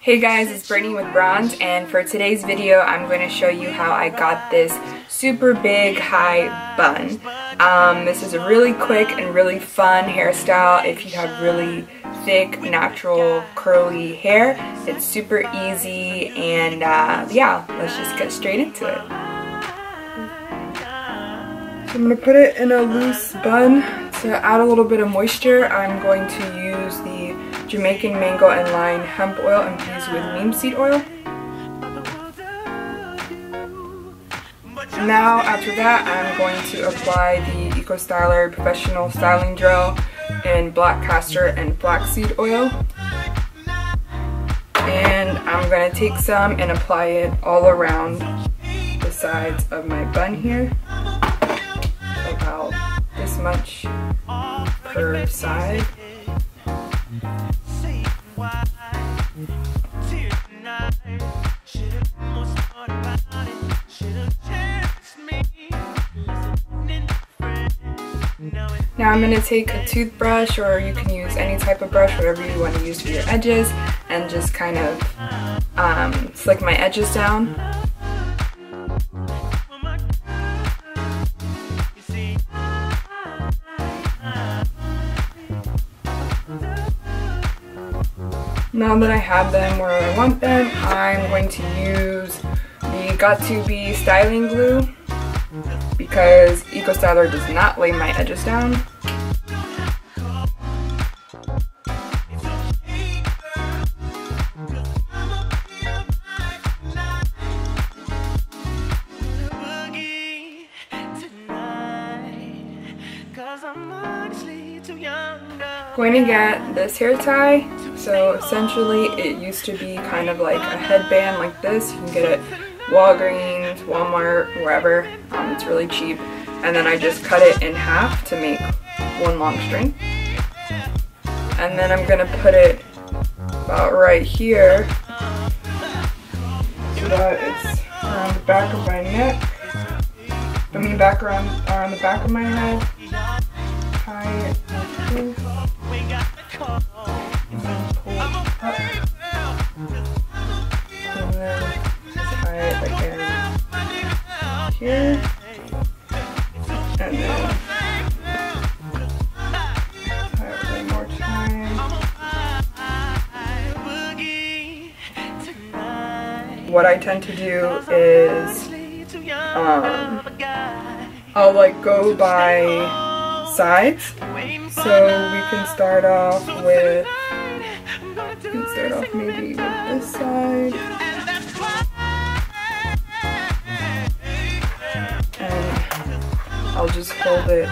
Hey guys, it's Brittany with Bronze, and for today's video I'm going to show you how I got this super big high bun. This is a really quick and really fun hairstyle if you have really thick, natural, curly hair. It's super easy, and yeah, let's just get straight into it. So I'm going to put it in a loose bun. To add a little bit of moisture, I'm going to use the Jamaican mango and lime hemp oil infused with neem seed oil. Now after that, I'm going to apply the Eco Styler Professional Styling Gel in black castor and flaxseed oil. And I'm going to take some and apply it all around the sides of my bun here. About this much per side. Now I'm going to take a toothbrush, or you can use any type of brush, whatever you want to use for your edges, and just kind of slick my edges down. Now that I have them where I want them, I'm going to use the Got2b styling glue because Eco Styler does not lay my edges down. Going to get this hair tie. So essentially it used to be kind of like a headband like this. You can get it Walgreens, Walmart, wherever. It's really cheap. And then I just cut it in half to make one long string. And then I'm going to put it about right here so that it's around the back of my neck. I mean back around the back of my head. Tie it like this. And then pull it up. And then tie it again here. And then tie it one more time. What I tend to do is I'll like go by sides. So we can start off with, maybe with this side. And I'll just hold it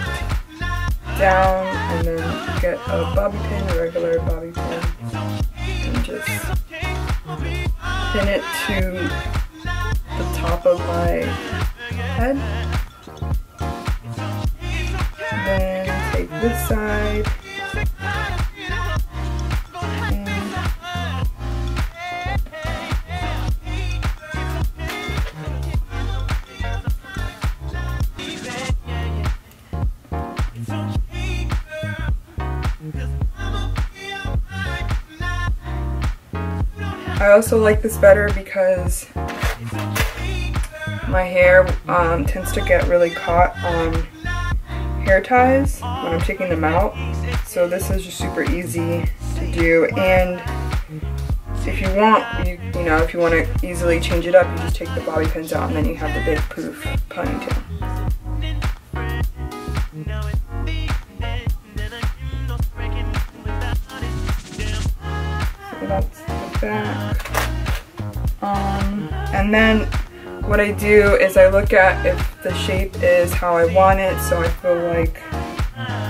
down and then get a bobby pin, a regular bobby pin, and just pin it to the top of my head. Then take this side I also like this better because my hair tends to get really caught on hair ties when I'm taking them out, so this is just super easy to do. And if you want, if you want to easily change it up, you just take the bobby pins out and then you have the big poof ponytail. So that's the back. And then what I do is I look at if the shape is how I want it. So I feel like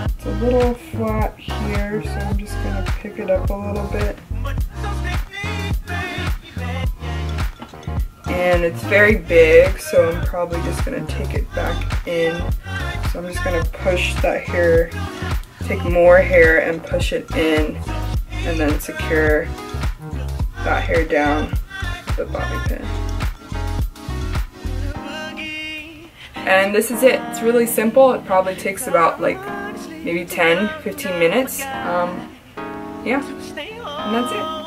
it's a little flat here, so I'm just going to pick it up a little bit. And it's very big, so I'm probably just going to take it back in. So I'm just going to push that hair, take more hair and push it in, and then secure that hair down with the bobby pin. And this is it. It's really simple. It probably takes about like maybe 10-15 minutes. Yeah, and that's it.